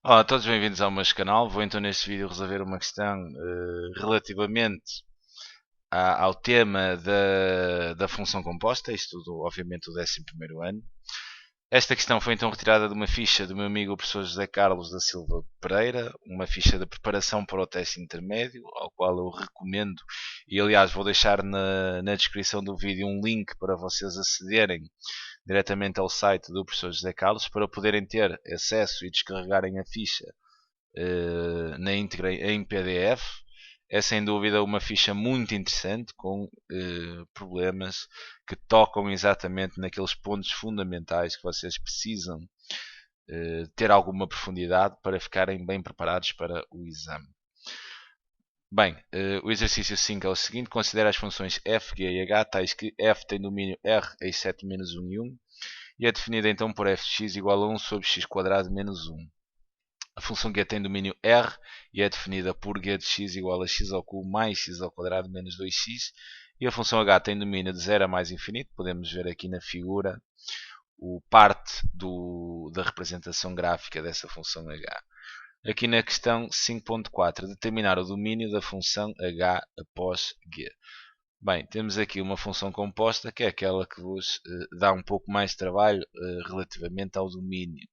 Olá a todos, bem-vindos ao meu canal. Vou então neste vídeo resolver uma questão relativamente ao tema da função composta, isto obviamente do 11º ano. Esta questão foi então retirada de uma ficha do meu amigo o professor José Carlos da Silva Pereira, uma ficha de preparação para o teste intermédio, ao qual eu recomendo, e aliás vou deixar na descrição do vídeo um link para vocês acederem diretamente ao site do professor José Carlos para poderem ter acesso e descarregarem a ficha na íntegra em PDF. É sem dúvida uma ficha muito interessante com problemas que tocam exatamente naqueles pontos fundamentais que vocês precisam ter alguma profundidade para ficarem bem preparados para o exame. Bem, o exercício 5 é o seguinte: considera as funções f, g e h, tais que f tem domínio r em 7 menos 1 e 1, e é definida então por f de x igual a 1 sobre x quadrado menos 1. A função g tem domínio R e é definida por g de x igual a x ao cubo mais x ao quadrado menos 2x. E a função h tem domínio de 0 a mais infinito. Podemos ver aqui na figura o parte da representação gráfica dessa função h. Aqui na questão 5.4, determinar o domínio da função h após g. Bem, temos aqui uma função composta que é aquela que vos dá um pouco mais de trabalho relativamente ao domínio.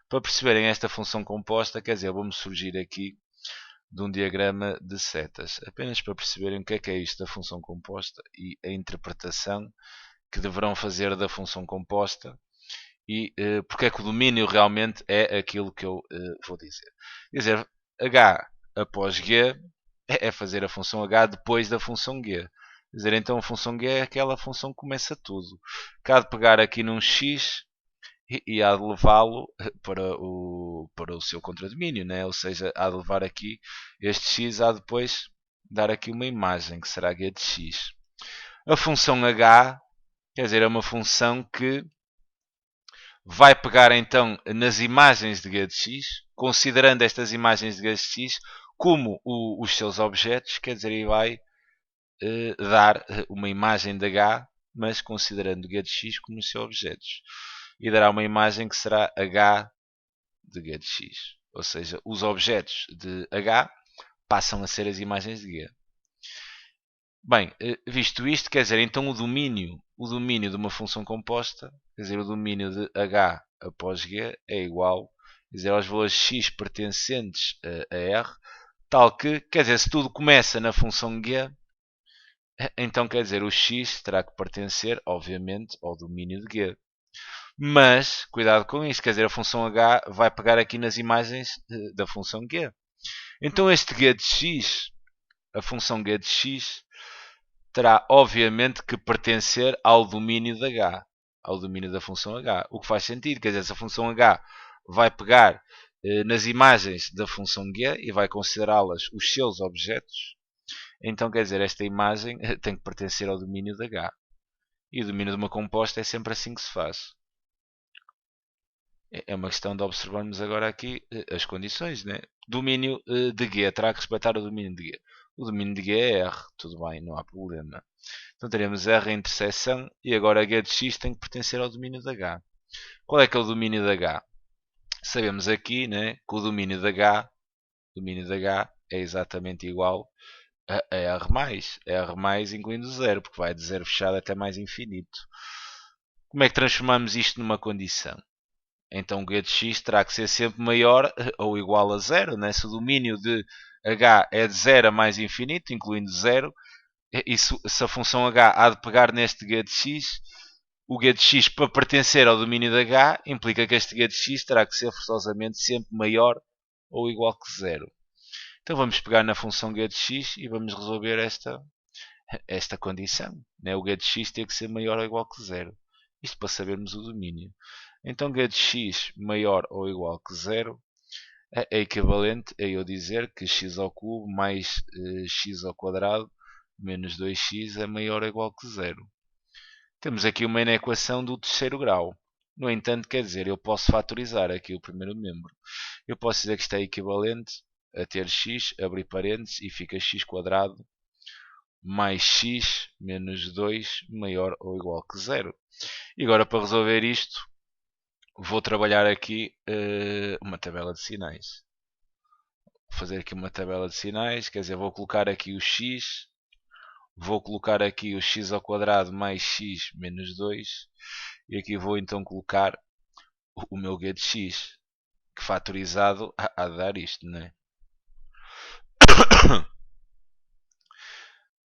Para perceberem esta função composta, quer dizer, vamos surgir aqui de um diagrama de setas, apenas para perceberem o que é isto da função composta e a interpretação que deverão fazer da função composta e porque é que o domínio realmente é aquilo que eu vou dizer. Quer dizer, h após g é fazer a função h depois da função g. Quer dizer, então a função g é aquela função que começa tudo. Cá de pegar aqui num x e há de levá-lo para o seu contradomínio, né? Ou seja, há de levar aqui este x, há depois dar aqui uma imagem que será g de x. A função h, quer dizer, é uma função que vai pegar então nas imagens de g de x, considerando estas imagens de g de x como os seus objetos, quer dizer, e vai dar uma imagem de h, mas considerando g de x como os seus objetos. E dará uma imagem que será h de g de x. Ou seja, os objetos de h passam a ser as imagens de g. Bem, visto isto, quer dizer, então o domínio de uma função composta, quer dizer, o domínio de h após g é igual, quer dizer, aos valores x pertencentes a r, tal que, quer dizer, se tudo começa na função g, então quer dizer, o x terá que pertencer, obviamente, ao domínio de g. Mas, cuidado com isso, quer dizer, a função h vai pegar aqui nas imagens da função g. Então este g de x, a função g de x, terá obviamente que pertencer ao domínio de h, ao domínio da função h. O que faz sentido, quer dizer, se a função h vai pegar nas imagens da função g e vai considerá-las os seus objetos, então quer dizer, esta imagem tem que pertencer ao domínio de h. E o domínio de uma composta é sempre assim que se faz. É uma questão de observarmos agora aqui as condições, né? Domínio de G, terá que respeitar o domínio de G. O domínio de G é R, tudo bem, não há problema. Então teremos R em interseção e agora G de X tem que pertencer ao domínio de H. Qual é que é o domínio de H? Sabemos aqui, né, que o domínio de H é exatamente igual a R incluindo zero, porque vai de zero fechado até mais infinito. Como é que transformamos isto numa condição? Então o g de x terá que ser sempre maior ou igual a zero, né? Se o domínio de h é de 0 a mais infinito, incluindo zero, e se a função h há de pegar neste g de x, o g de x para pertencer ao domínio de h implica que este g de x terá que ser forçosamente sempre maior ou igual que zero. Então vamos pegar na função g de x e vamos resolver esta condição. Né? O g de x tem que ser maior ou igual que zero. Isto para sabermos o domínio. Então g de x maior ou igual que zero é equivalente a eu dizer que x ao cubo mais x ao quadrado menos 2x é maior ou igual que zero. Temos aqui uma inequação do terceiro grau. No entanto, quer dizer, eu posso fatorizar aqui o primeiro membro. Eu posso dizer que isto é equivalente a ter x, abrir parênteses, e fica x quadrado mais x menos 2 maior ou igual que zero. E agora para resolver isto, vou trabalhar aqui uma tabela de sinais. Vou fazer aqui uma tabela de sinais, quer dizer, vou colocar aqui o x, vou colocar aqui o x ao quadrado mais x menos 2 e aqui vou então colocar o meu g de x, que fatorizado há de dar isto, não é?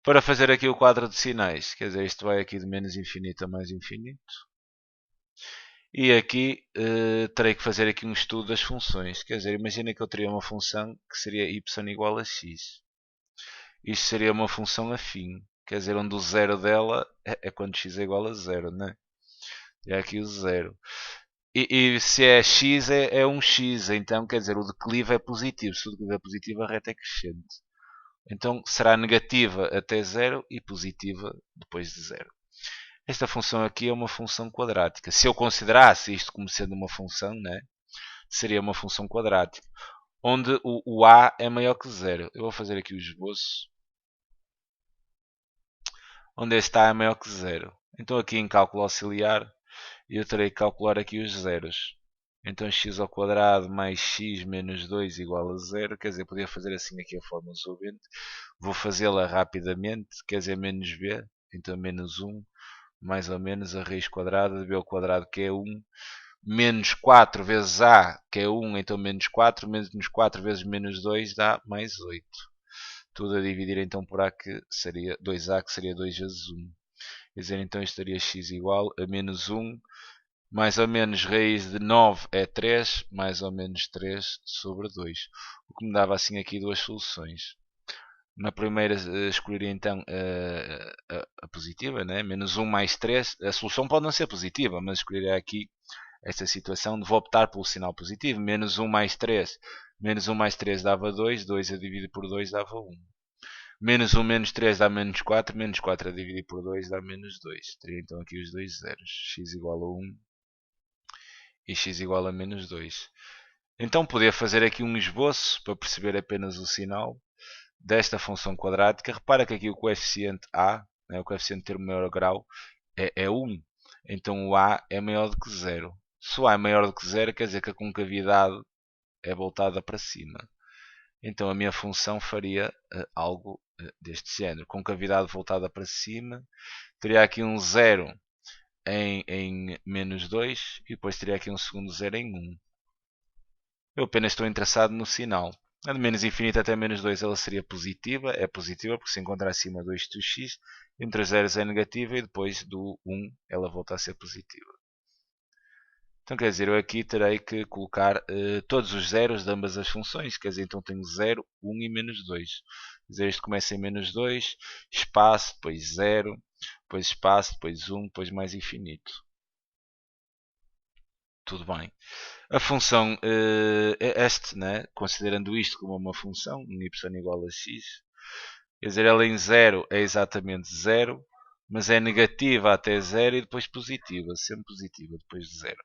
Para fazer aqui o quadro de sinais, quer dizer, isto vai aqui de menos infinito a mais infinito. E aqui terei que fazer aqui um estudo das funções. Quer dizer, imagina que eu teria uma função que seria y igual a x. Isto seria uma função afim. Quer dizer, onde o zero dela é quando x é igual a zero, né? É aqui o zero. E se é x, é um x. Então, quer dizer, o declive é positivo. Se o declive é positivo, a reta é crescente. Então, será negativa até zero e positiva depois de zero. Esta função aqui é uma função quadrática. Se eu considerasse isto como sendo uma função, né, seria uma função quadrática, onde o a é maior que zero. Eu vou fazer aqui o esboço, onde este a é maior que zero. Então aqui em cálculo auxiliar, eu terei que calcular aqui os zeros. Então x ao quadrado mais x menos 2 igual a zero. Quer dizer, podia fazer assim aqui a fórmula subente. Vou fazê-la rapidamente, quer dizer, menos b, então menos 1, mais ou menos a raiz quadrada de b ao quadrado, que é 1, menos 4 vezes a, que é 1, então menos 4, menos 4 vezes menos 2 dá mais 8. Tudo a dividir então por a, que seria 2a, que seria 2 vezes 1. Quer dizer, então isto estaria x igual a menos 1, mais ou menos raiz de 9 é 3, mais ou menos 3 sobre 2. O que me dava assim aqui duas soluções. Na primeira escolheria então a positiva, né? Menos 1 mais 3. A solução pode não ser positiva, mas escolheria aqui esta situação. Vou optar pelo sinal positivo. Menos 1 mais 3. Menos 1 mais 3 dava 2. 2 a dividir por 2 dava 1. Menos 1 menos 3 dá menos 4. Menos 4 a dividir por 2 dá menos 2. Teria então aqui os dois zeros. X igual a 1 e x igual a menos 2. Então podia fazer aqui um esboço para perceber apenas o sinal desta função quadrática. Repara que aqui o coeficiente a, né, o coeficiente de termo maior grau, é 1. Então o a é maior do que 0. Se o a é maior do que 0, quer dizer que a concavidade é voltada para cima. Então a minha função faria algo deste género. Concavidade voltada para cima. Teria aqui um 0 em menos 2 e depois teria aqui um segundo 0 em 1. Eu apenas estou interessado no sinal. A de menos infinito até menos 2 ela seria positiva. É positiva porque se encontra acima 2x. Entre os zeros é negativa e depois do 1 ela volta a ser positiva. Então quer dizer, eu aqui terei que colocar todos os zeros de ambas as funções. Quer dizer, então tenho 0, 1 e menos 2. Quer dizer, isto começa em menos 2, espaço, depois 0, depois espaço, depois 1, depois mais infinito. Tudo bem. A função este, né, considerando isto como uma função, y igual a x, quer dizer, ela em 0 é exatamente 0, mas é negativa até 0 e depois positiva, sempre positiva depois de 0.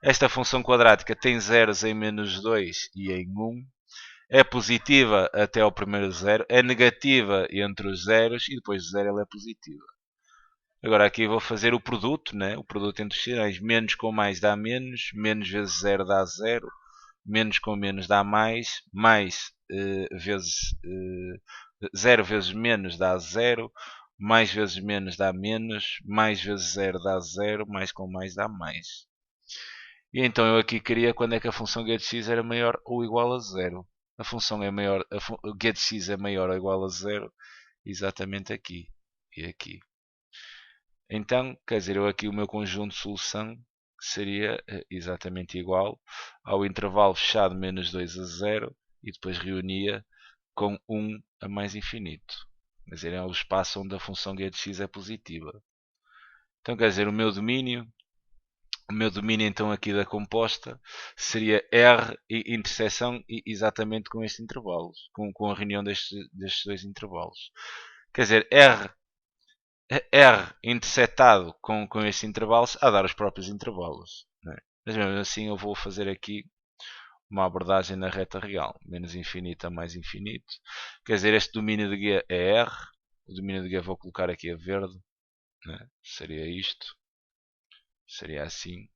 Esta função quadrática tem zeros em menos 2 e em 1, é positiva até ao primeiro zero, é negativa entre os zeros e depois de 0 ela é positiva. Agora aqui vou fazer o produto, né? O produto entre os sinais. Menos com mais dá menos, menos vezes 0 dá 0, menos com menos dá mais vezes 0 vezes menos dá 0, mais vezes menos dá menos, mais vezes 0 dá 0, mais com mais dá mais. E então eu aqui queria quando é que a função g de x era maior ou igual a 0. A função é maior, g de x é maior ou igual a 0, exatamente aqui e aqui. Então, quer dizer, eu aqui o meu conjunto de solução seria exatamente igual ao intervalo fechado menos 2 a 0 e depois reunia com 1 a mais infinito. Quer dizer, é o espaço onde a função g de x é positiva. Então, quer dizer, o meu domínio então aqui da composta seria R e interseção exatamente com este intervalo, com a reunião destes dois intervalos. Quer dizer, R intersetado com estes intervalos a dar os próprios intervalos. Né? Mas mesmo assim eu vou fazer aqui uma abordagem na reta real. Menos infinito a mais infinito. Quer dizer, este domínio de G é R. O domínio de G vou colocar aqui a verde. Né? Seria isto. Seria assim.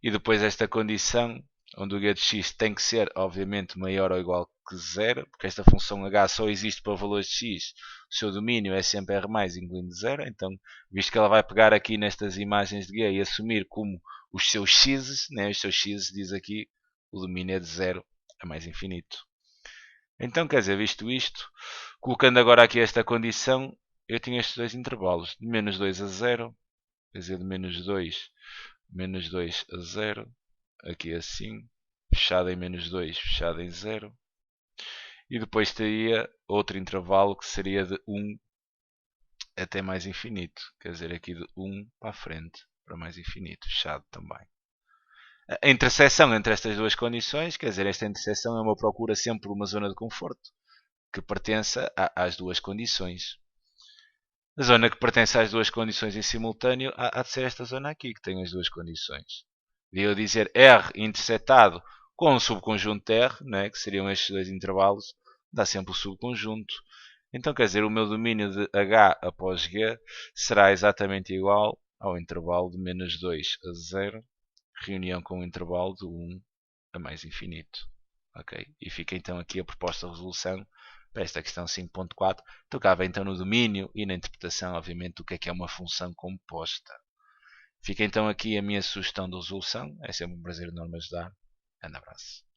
e depois esta condição, onde o g de x tem que ser, obviamente, maior ou igual que zero, porque esta função h só existe para valores de x, o seu domínio é sempre r+, incluindo zero, então, visto que ela vai pegar aqui nestas imagens de g e assumir como os seus x's, né, os seus x's diz aqui, o domínio é de zero a mais infinito. Então, quer dizer, visto isto, colocando agora aqui esta condição, eu tinha estes dois intervalos, de menos 2 a 0, quer dizer, de menos 2 a 0, aqui assim, fechado em menos 2, fechado em 0. E depois teria outro intervalo que seria de 1 até mais infinito, quer dizer, aqui de 1 para a frente, para mais infinito, fechado também. A interseção entre estas duas condições, quer dizer, esta interseção é uma procura sempre por uma zona de conforto que pertença às duas condições. A zona que pertence às duas condições em simultâneo há de ser esta zona aqui, que tem as duas condições. De eu dizer R intersetado com o subconjunto R, né, que seriam estes dois intervalos, dá sempre o subconjunto. Então, quer dizer, o meu domínio de H após G será exatamente igual ao intervalo de menos 2 a 0, reunião com o intervalo de 1 a mais infinito. Okay? E fica então aqui a proposta de resolução para esta questão 5.4. Tocava então no domínio e na interpretação, obviamente, do que é uma função composta. Fica então aqui a minha sugestão de resolução. É sempre um prazer enorme ajudar. Um abraço.